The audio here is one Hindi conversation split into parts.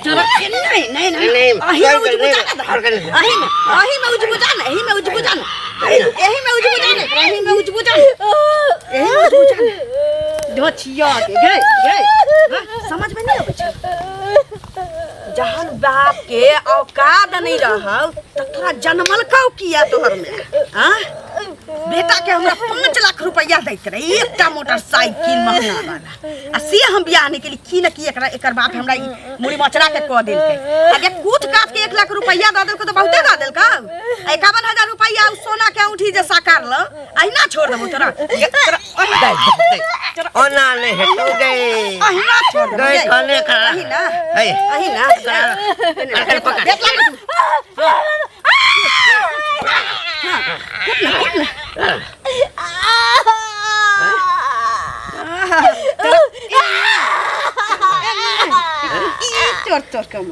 नहीं अही में उज बुझाना अही में उज बुझाना यही में उज बुझाना यही में उज बुझाना यही में उज बुझाना जो छिया के गए समझ में नहीं आवे जहन बाप के औकात नहीं रहल त तोरा जन्मल कौ किया तोहर में हां बेटा के हमरा 5 लाख रुपया दैत रहे एकटा मोटरसाइकिल महंगा वाला आ से हम बियाह नहीं केली की न की एकर बाप हमरा मुड़ी मचरा के क देलकै अगे कूट काट के 1 लाख रुपया द देलको त बहुते द देलका 51,000 रुपया सोना के औंठी जे साकार ल अहिना छोड़ देबो तोरा ओना ले हेतु गए अहिना छोड़ दे गए खाने का अहिना अरे पकड़ चोर कम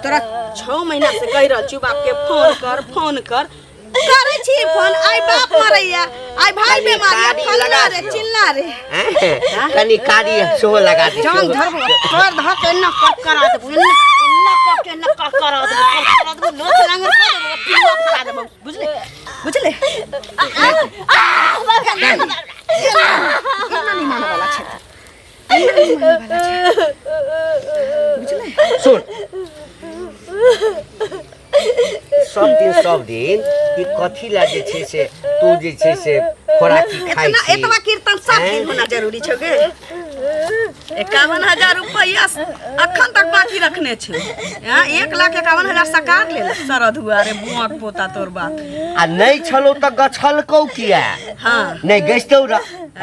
तोरा 6 महीना से कह रह छु बाप के फोन कर करे छी फोन आई बाप मरैया आई भाई बीमार फलना रे चिल्ला रे कनी कारी सो लगा दे जंग धर के न कट करा दे न करा दे नोच लांग कर पिलवा फला दे बुझले नहीं माने वाला छै बुझले सुन सब दिन ई कथी ला जे छै से तू जे छै से खोराकी खाइ छी एतबा कीर्तन सब दिन होना जरूरी छै गे 51,000 रुपया अखन तक बाकी रखने छै 1,51,000 सकार ले सरद हुआ रे बुआक पोता तोर बात आ नहीं छलो त गछलकौ किया हां नहीं गछतौ र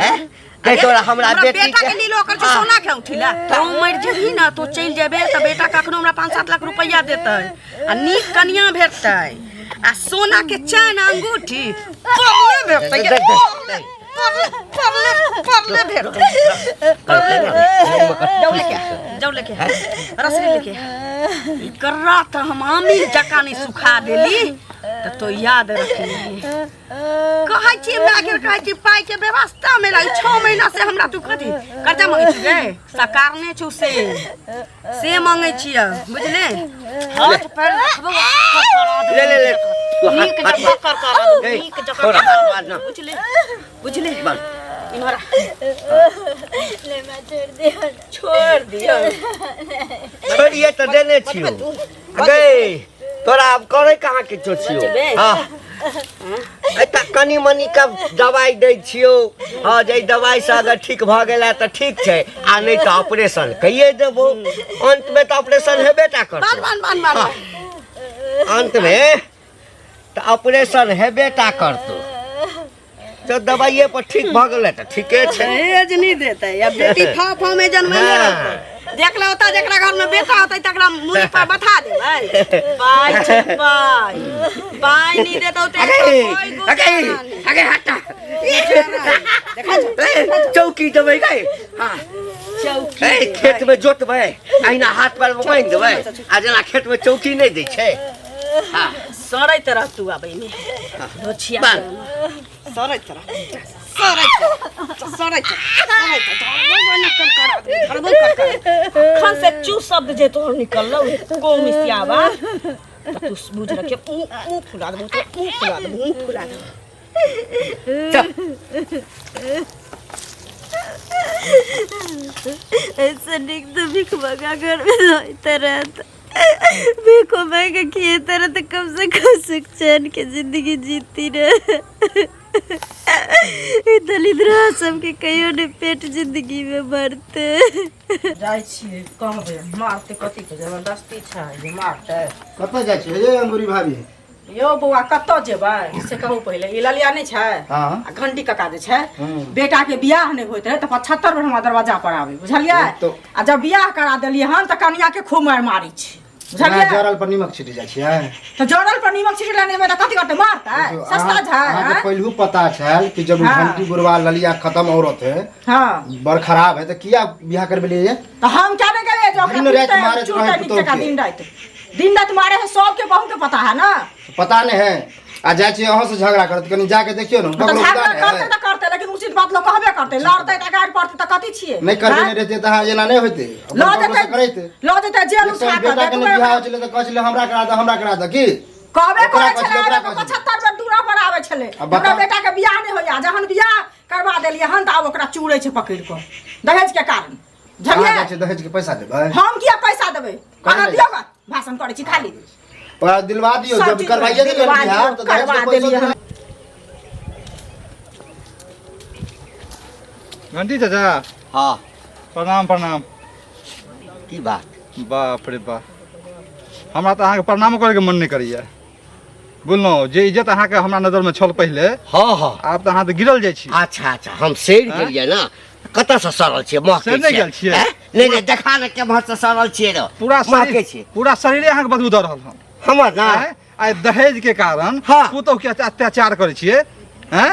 हैं कह तोरा हमरा बेटा के नीलो ओकर सोना के उठिला तो मर जेही ना तो चल जेबे त बेटा कखनो हमरा 5-7 लाख रुपया देतै आ नीक कन्या भेटतै आ सोना के चैन अंगूठी परले भेटतै परले भेटतै जाऊ लेके रसरी लेके ई कर्रा त हम आमिर जका नहीं सुखा देली तो याद रखली कहै छी मागे कहै छी पाई के व्यवस्था में रही 6 महीना से हमरा तू कथी कर्जा मांगै छी गे सकारने छु से मांगै छी बुझले हाथ पर ले नीक जकर करा दो नीक जकर बुझले इमरा ले मैं छोड़ दियो छोड़िए तो देने छियो गे तोरा अब करे कहाँ के छियो हां एता कनी मनी का दवाई दै छियो हां जे दवाई से अगर ठीक भ गेला त ठीक छै आ नहीं त ऑपरेशन कइए देबो अंत में त ऑपरेशन हेबे टा करतो अंत में त ऑपरेशन हेबे टा करतो तो दवाइए पर ठीक भ गेले त ठीके छै एज नहीं देतै या बेटी फा में जन्मले रहतै देखला होता जेकरा घर में बेटा होतै तकरा मुंह पर बता देबै पाई छै पाई नहीं देतौ ते अगे हटा चौकी देबै गए हां चौकी खेत में जोतबै अहिना हाथ पर बांध देबै आ जेना खेत में चौकी नहीं दै छै हां सड़ैत रह तू आबै में दोछिया सड़ैत खन से चू शब्द जे तोहर निकललौ को मिसियावा तू बुझ रखे मुंह फुला दे ऐसा निक तो भिख मगा घर में रहता रहता भिखो मांगे किए तरह तो कम से कम सुख चैन के जिंदगी जीती रहे दलित रह सबके कहियो ने पेट जिंदगी में मरते जाय छी कहबे मारते कथि के जबरदस्ती छै जे मारते कतऽ जाइ छी ये अंगूरी भाभी यो बौआ कतऽ जेबै से कहू पहिले ई ललिया नहीं छै हां आ घंटी कका जे छै बेटा के बियाह नहीं होइत रहे त 75 बेर हमरा दरवाजा पर आवे बुझलियै आ जब बियाह करा देलियै हन त कन्या के खूब मार मारी छै बुझलियै जरल पर नीमक छिटी जाइ छै त जरल पर नीमक छिटलाने में त कथि करते मारता सस्ता छै हां के पहिलू पता छल कि जब घंटी गुरवा ललिया खत्म औरत है हां बड़ खराब है त किया बियाह करबे लिए त हम क्या नहीं करे जो दिन रात मारे तो दिन रात मारे है सबके बहू के पता है ना पता नहीं है आ जाए छी अहाँ से झगड़ा करत कनी जाके देखियो ना तो झगड़ा करते तो करते लेकिन उचित बात लोग कहबे करते लड़ते त गाड़ पड़ते त कथि छिए नहीं करबे नहीं रहते त एना नहीं होते लो देते जेल उठा के बेटा के बियाह चले त कहले हमरा करा द की कहबे करे छले 75 बेर दूरा पर आवे छले हमरा बेटा के बियाह नहीं होया जहन बियाह करवा देलिए हन त अब ओकरा चूड़े छै पकड़ के दहेज के कारण झगड़ा दहेज के पैसा देबै हम किया पैसा देबै अहाँ दियो भाषण करे छी खाली पर दिलवा दियो जब करवाइए देलिए बियाह तो करवा देलिए घंटी चाचा हाँ प्रणाम प्रणाम की बात बाप रे बाप हमरा तो अहाँके प्रणाम करे के मन नहीं करिए बोललो जे इज्जत अहाँके हमरा नजर में छल पहले हाँ हाँ आब तो अहाँ तो गिरल जाइ छी अच्छा अच्छा हम सैर गेलिए ना कत से सरल छिए मह सैर नहीं गेल छिए नहीं नहीं देखा न के भर से सरल छिए रे पूरा महके छिए पूरा शरीरे अहाँके बदबू द रहल हम हमर ना आइ दहेज के कारण हाँ। पुतोह के अत्याचार करे छिए हैं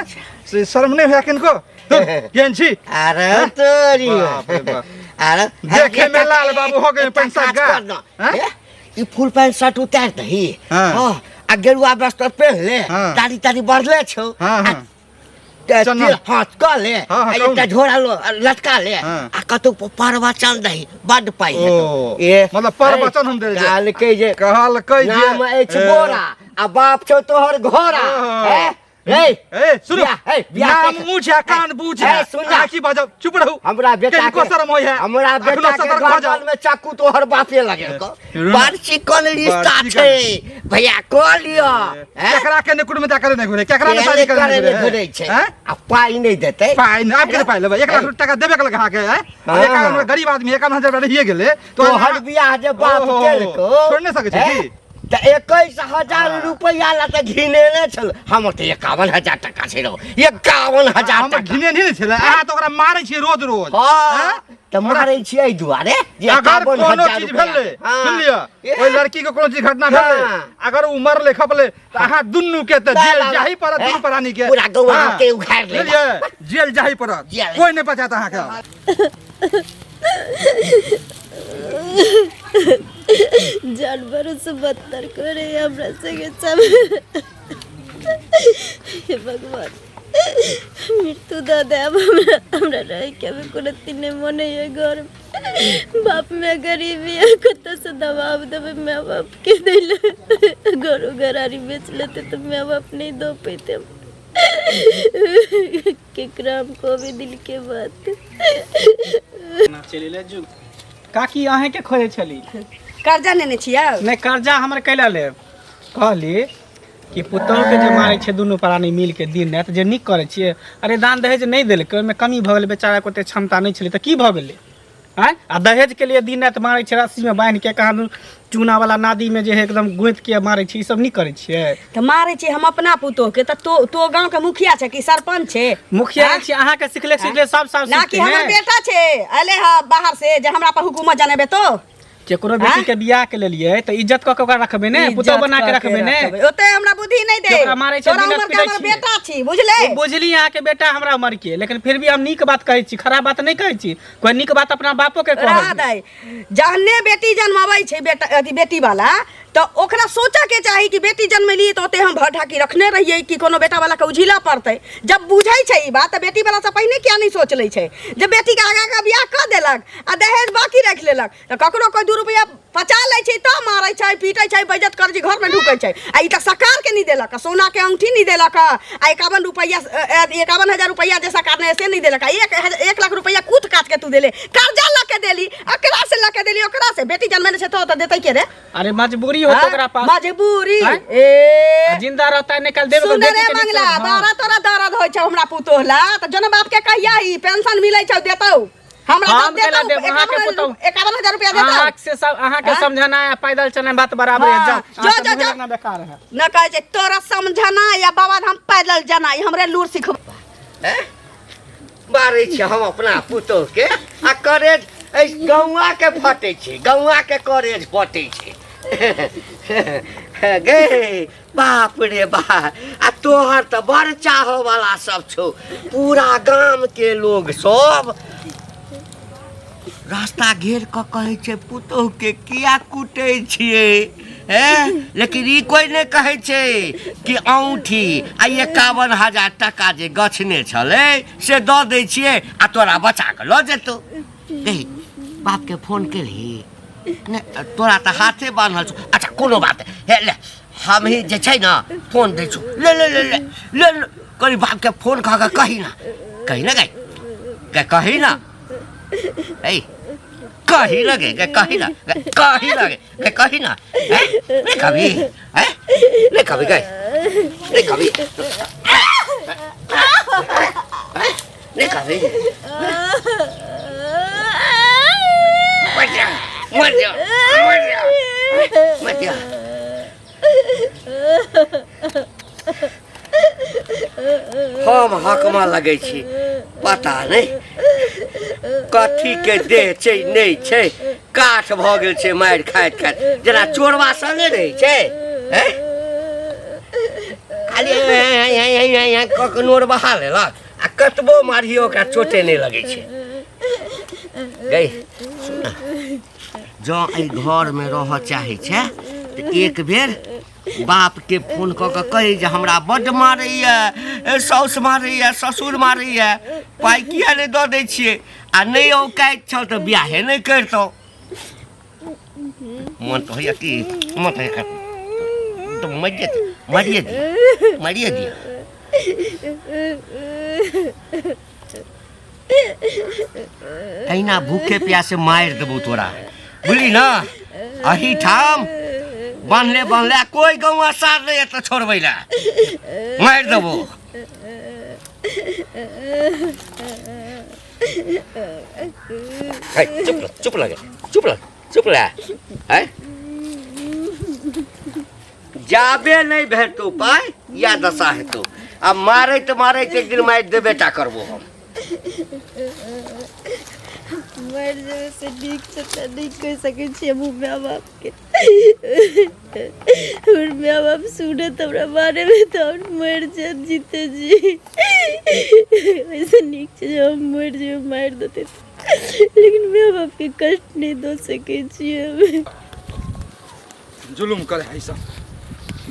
से शर्म नहीं होया किनको केहन छी अरे तोरी बाप रे बाप। अरे देखे में लाल बाबू हो गए पैसा गा ई फुल पैंट शर्ट उतार दही हाँ। हां आ गेरुआ वस्त्र पहन ले हाँ। तारी तारी बढ़ले छौ हाँ, हाँ। चल हाथ क ले हाँ, हाँ, आ कहू एकटा ने। झोरा लो लटका ले हाँ। आ कतौ परवा चल दही बड पाई है ओ, मतलब परवचन हम दे जे। काल के जे कहल कह जे नाम अछि बोरा आ बाप छौ तोहर घोड़ा हाँ। ए ए सुनो बियाह नाम के- ऊंचा कान बूझा ए, सुन जा। की बजाओ चुप रहू हमरा बेटा किनको शर्म होय है हमरा बेटा अखनो के सतर्क हो जाओ। गर्दन में चाकू तोहर बापे लगे रुना। बड़ चिकन रिश्ता बड़ छै भैया को लियो केकरा के नेकुड़ में जाकर नहीं घुरे केकरा में शादी करे करे घुरे छै हैं आ पाई नहीं देते पाई नहीं आप के पाई लेबे 1 लाख टका देबे के लगा के हैं हाँ। एक आदमी गरीब आदमी 51,000 रहिए गेले तो हर बियाह जे बाप ओहो, केलको छोड़ नहीं सकै छै की त 21,000 रुपया ला त घिनेने छल हम त 51,000 टका छै रो 51,000 हम टका घिने नहीं छले अहाँ तो ओकरा मारै छी रोज रोज हां त मारै छी एहि दुआरे जे अगर 51,000 कोनो चीज भेले सुन लियो ओइ लड़की के कोनो चीज घटना भेले हाँ। अगर उ मरले खपले त अहाँ दुन्नु के त जेल जाही पड़त दुन्नु प्राणी के पूरा गौवा हाँ। के उखाड़ ले बुझलिए? जेल जाही पड़त जेल। कोई नहीं बचात अहाँ के जानवरों से बदतर करे हमरा संगे सब हे भगवान मृत्यु द दे अब हमरा रहे के भी कोनो तीने मन है घर में। बाप में गरीबी है कत से दबाव देवे मैं बाप के दिल घरों घरारी बेच लेते तो मैं बाप नहीं दो पाते के क्राम को भी दिल के बात चलिले जु काकी अहें के खोजे छली कर्जा लेने छियै नहीं कर्जा हमर कैला ले कहली कि पुतौह के जे मारे छे दुनू प्राणी मिल के दिन रात जे निक करे छिए अरे दान दहेज नहीं देलकै ओमे कमी भ गेलै बेचारा को ओते क्षमता नहीं छलै त की भ गेलै हैं आ दहेज के लिए दिन रात मारे छे रस्सी में बांध के कहां चूना वाला नादी में जे है एकदम गोइत के मारे छी ई सब नहीं करे छिए त मारे छी हम अपना पुतोह के त तो गांव के मुखिया छै कि सरपंच छै मुखिया छी अहाँ के सिखले सब सब ना कि हमर बेटा छै अले ह बाहर से जे हमरा पर हुकूमत जनेबे तो केकरो बेटी के बियाह के लेलिए त इज्जत क के ओकरा रखबे ने पुतौह बना के रखबे ने ओते हमरा बुद्धि नहीं दे जेकरा मारै छै तोरा बिना उमर के पिटाइ हमर छियै। बेटा छी बुझले बुझली यहाँ के बेटा हमरा उम्र के लेकिन फिर भी हम नीक बात कहै छी खराब बात नहीं कहै छी कोई नीक बात अपना बापो के रहा कहै दे जहने बेटी जन्माबै छै बेटा अथी बेटी वाला तो ओकरा सोचा के चाही कि बेटी जन्मली तो ओते हम भर ढाकी रखने रहिए कि कोनो बेटा वाला के उझिला पड़तै जब बुझै छै ई बात त बेटी वाला से पहिने किया नहीं सोच लै छै जब बेटी के आगा का बियाह कर देलक आ दहेज बाकी रख लेलक त ककरो कोई 2 रुपया पचा लै छै तो मारै छै पीटै छै बेइज्जत कर जी घर में ढुकै छै आ ई त सरकार के नहीं देलक सोना के अंगूठी नहीं देलक आ 51 रुपया 51,000 रुपया जे सरकार ने ऐसे नहीं देलक 1 लाख रुपया कूट काट के तू देले कर्जा ला के देली एकरा से ला के देली ओकरा से बेटी जन्मने छै तो देतै के रे अरे मजबूरी हो तो ओकरा पास मजबूरी हैं? ए जिंदा रहता है निकल देबे सुन रे मंगला बारा तोरा दर्द होय छै हमरा पुतोह ला त जन बाप के कहिया ई पेंशन मिलै छै देतौ हमरा हम तो केला देतौ देब, अहाँ के पुतोह। 51,000 रुपया देतौ अहाँ से सब अहाँ के समझाना है पैदल चलना बात बराबर है हाँ, जा जो, जो। लगना बेकार है न कहै छै तोरा समझना या बाबा हम पैदल जाना ई हमरे लूर सिखब मारै छी हम अपना पुतोह के आ करेज एहि गौवा के फटै छै गौवा के करेज फटै छै गे बाप रे बा आ तोहर त बड़ चाहो वाला सब छौ पूरा गाम के लोग सब रास्ता घेर कऽ कहै छै पुतोह के किया कूटै छियै लेकिन ई कोई नहीं कहै छै कि औंठी आ 51,000 टका जे गछने छलै से दऽ दै छियै आ तोरा बचा कऽ लऽ जेतौ। कही बाप के फोन केलही ने? तोरा तऽ हाथे बान्हल छौ। अच्छा कोनो बात हे ले हम ही जे छै ना फोन दै छौ, ले ले ले ले ले करी बाप के फोन कह के कही ना कही ना कही ना कही लगे कही ना कही लगे कही ना ले कभी ले कभी गए ले कभी ले कभी मर जा हम हकमा लगे छी पता नहीं कथी के देह छै नहीं छै, काठ भ गेल छै मारि खाइत खाइत जेना चोरवा संगे रहै छै। खाली कखनोर बहा लेलक आ कतबो मारियो ओकरा चोटे नहीं लगे छै। गई जँ एहि घर में रह चाहे छै तो एक बेर बाप के फोन कऽ के कही जे हमरा बड्ड मारैया, साउस मारैया, ससुर मारैया, पाइ किया नहीं दऽ दै छियै आ नहीं औकाइत छौ तो बियाहे नहीं करतौ। मन तो होइया कि मन तो मारिए दिया। अहिना भूखे प्यासे मारि देबौ तोरा, बुझली ना? अही ठाम बांधले कोई गौवा सार नहीं तो छोड़बै ला मारि देबो। चुप लगे जाबे नहीं भेटतो पाई या दशा हेतौ। अब मारैत एक दिन मारि देबे टा करबो हम। मर जाए से ठीक से नहीं कह सके छी हम माँ बाप के। और माँ बाप सुने तो हमरा मारे में तो हम मर जाए जीते जी। ऐसे नहीं से हम मर जाए मार देते लेकिन माँ बाप के कष्ट नहीं दो सके छी हमें। जुलुम करे है सब।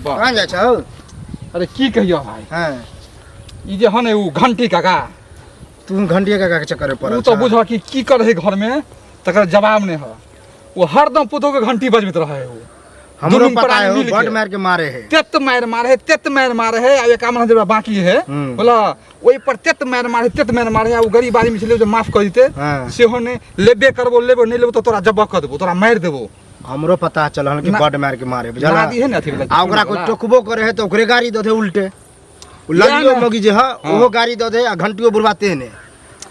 कहाँ जाइ छौ? अरे की कहियो भाई, हाँ ई जे हने उ घंटी काका, तू घंटिया काका के चक्कर में पड़ल उ तो बुझ कि कर है घर में तकर जवाब नहीं है। वो हरदम पुतो के घंटी बजबत रहे है। हमरो पता है बड मार के मारे है, तेत मार मारे है। अब एक आमन जब बाकी है बोला ओई पर तेत मार मारे है। वो गरीब आदमी छले जो माफ कर देते से होने लेबे करबो नहीं लेबो तो तोरा जब्बा कर देबो, तोरा मार देबो। हमरो पता चलल कि बड मार के मारे बुझला। नादी है ना अथी आ ओकरा कोई टोकबो करे है तो ओकरे गाड़ी द दे उल्टे। उ लगियो मगी जे है ओहो गाड़ी द दे आ घंटियो बुरबाते ने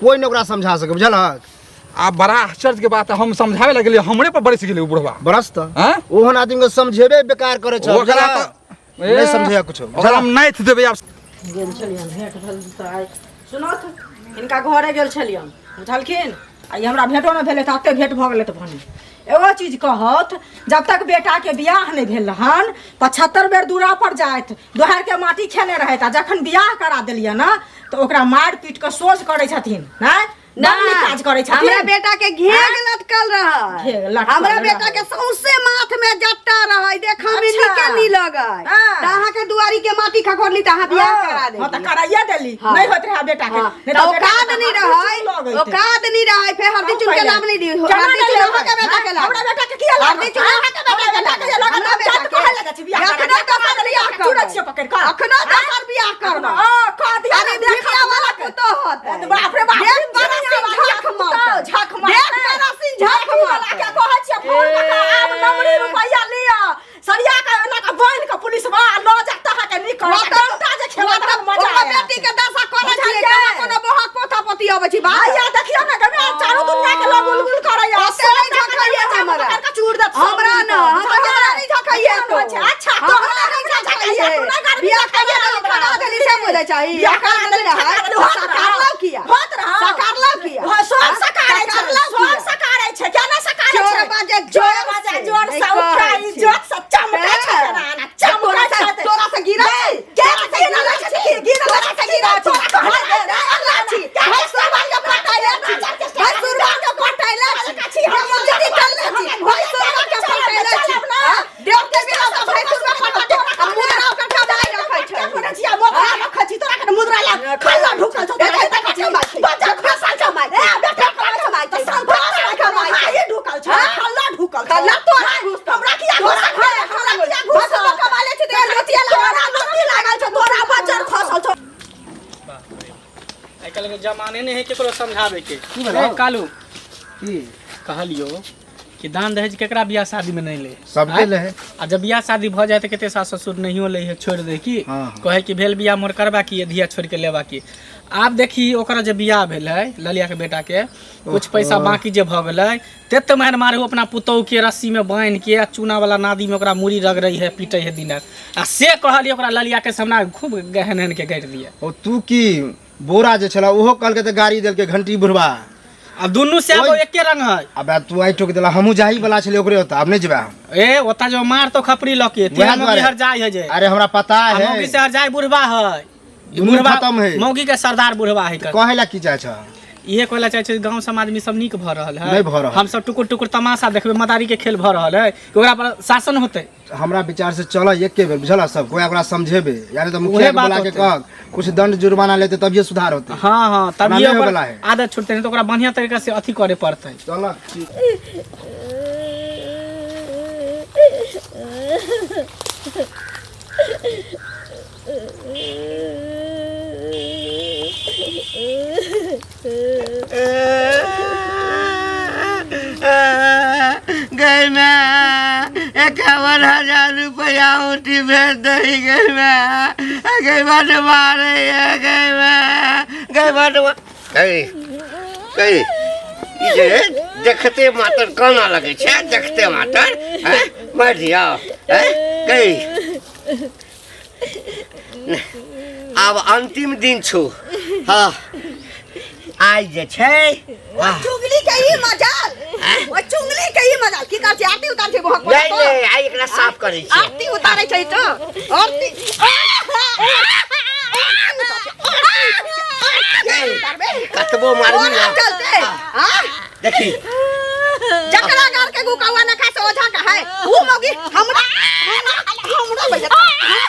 कोई न ओकरा समझा सके बुझल। आ बड़ा आश्चर्य के बात है, हम समझावे लगले हमरे पर बरस गेले उ बुढ़वा। बरस त ओहन आदमी को समझेबे बेकार करे छ ओकरा नहीं समझे कुछ। ओकरा हम नहीं देबे। आप गेल छलियन भेट भेल तऽ सुनत इनका घरे गेल छलियन बुझलखिन आ ई हमरा भेटो न भेलै तऽ अते भेट भऽ गेलै तऽ भने एगो चीज कहत जब तक बेटा के बियाह नहीं भेल रहन 75 बेर दूरा पर जाइत दोहर के माटी खेने रहत आ जखन बियाह करा देलियै ना तो ओकरा मार पीट के सोच करे छथिन ना काज करे छथिन। हमरा बेटा के घेग लटकल रहा, हमरा बेटा के सौंसे माथ में जट्टा रहा देखा में निके नी लगे त अहाँ के दुआरी के माटी खखोरली त अहाँ बियाह करा दे। हां त कराइए देली नहीं होत रहा बेटा के नहीं तो औकात नहीं रहे फिर हरदी चुन के नाम नहीं दी हरदी चुन के बेटा के हमरा बेटा के किया हरदी चुन के बेटा के लगा बेटा के लगा छी बियाह अखनो तो सर बियाह कर चुरा छिए पकड़ का अखनो तो सर बियाह करबा कह दिया अरे देखिया वाला पुतो होत बाप रे बाप झक देख मेरा सिंह झक वाला के कहै छै फोन का आब नमरी रुपैया लिया सरिया के ना का बन के पुलिस वाला ल जाता है के नहीं कर घंटा जे खेला त मजा ओकर बेटी के दशा करे छै कोनो बहक पोता पति आबै छी भैया देखियो ना गमे चारो दुनिया के लोग बुलबुल करे या से झकइए हमरा का चूर दत हमरा न हमरा नहीं झकइए तो अच्छा तो हमरा नहीं झकइए बियाह कइए तो खड़ा देली से बुझै छै बियाह कर देली रहा सरकार लौ किया होत रहा सरकार लौ किया सब सकारे छै सब सकारे छै क्या ना सकारे छै जोर बाजे जोर सौका इज्जत सच्चा मुका छै ना चमका छै तोरा से गिरा के गिरा छै गिरा छै गिरा तोरा कहले अल्लाह छी है सुरबान के पटाइले है सुरबान के पटाइले ना तोरा हमरा किया घोसा खाए हमरा किया घोसा कमाले छै ते लोटिया लागल छै तोरा बच्चा खसल छ आइ काल्हि के जमाने नहीं है केकरो समझावे के कालू की कहलियो कि दान दहेज केकरा बियाह शादी में नहीं ले सबके ले है आ जब बियाह शादी भ जाए त केते सास ससुर नहियो ले है छोड़ दे की कहे कि भेल बियाह मोर करबा की धिया छोड़ के लेबा की आब देखी ओकरा जे बियाह भेल है ललिया के बेटा के कुछ पैसा बाकी जे भ गेलै तेत मार मारे अपना पुतौ के रस्सी में बांध के चूना वाला नादी में ओकरा मुड़ी रग रही है पीटे है दिन आ से कहली ओकरा ललिया के सामने खूब गहन के गाड़ि दिए ओ तू की बोरा जे छला ओहो कल के त गाड़ी देल के घंटी बुढ़वा अब दुनू से अब एके रंग है अब तू आई टोक देला हमहू जाही वाला छले ओकरे होता अब नहीं जेबा ए ओता जो मार तो खपरी लके तेरा मौगी हर जाय है जे अरे हमरा पता है मौगी से हर जाय बुढ़वा है बुढ़वा खत्म है मौगी के सरदार बुढ़वा है कहेला की चाहे छ इहे कहला चाहे छै गांव समाज में सब नीक भ रहल है नहीं भ रहल हम सब टुकुर टुकुर तमाशा देखबे मदारी के खेल भ रहल है ओकरा पर शासन होते हमरा विचार से चल एके बेर बुझला सब कोई ओकरा समझेबे यानी तो मुखिया के बोला के कह कुछ दंड जुर्माना लेते तब ये सुधार होते हां तब ये वाला है आदत छूटते नहीं तो ओकरा बढ़िया तरीका से अथी करे पड़ते चल गई मैं 51,000 रुपया उठी भेज दही गई मैं गई बाट मारे गई मैं गई बाट गई जे देखते मातर काना लगे छे देखते मातर मर दिया गई अब अंतिम दिन छु हाँ आई जे छे चुगली के ही मजाल ओ चुगली के ही मजाल की कर छै आरती उतार छै भक नहीं नहीं आई एकरा साफ करे छी आरती उतारै छै तो आरती कतबो मारबी ना चलते हां देखी जकरा गार के गुकावा न खा से ओझा का है ऊ मौगी हमरा भैया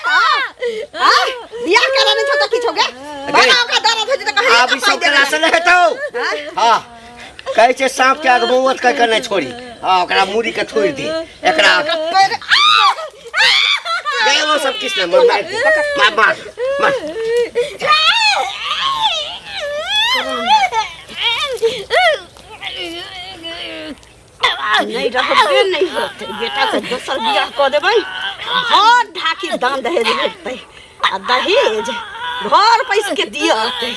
हां बियाह कराने छ त किछो गे बना का दर्द हो जे त कहे अब सब करा से नहीं तो हां कहै छै सांप के आग मौत कह के नहीं छोड़ी हां ओकरा मुड़ी के छोड़ दी एकरा गए वो सब किसने मार मार नहीं रहबे नहीं होते बेटा के दोसर बियाह क देबै हां ढाकी दान दहेज लेतै आ दहेज घर पैसा के दियतै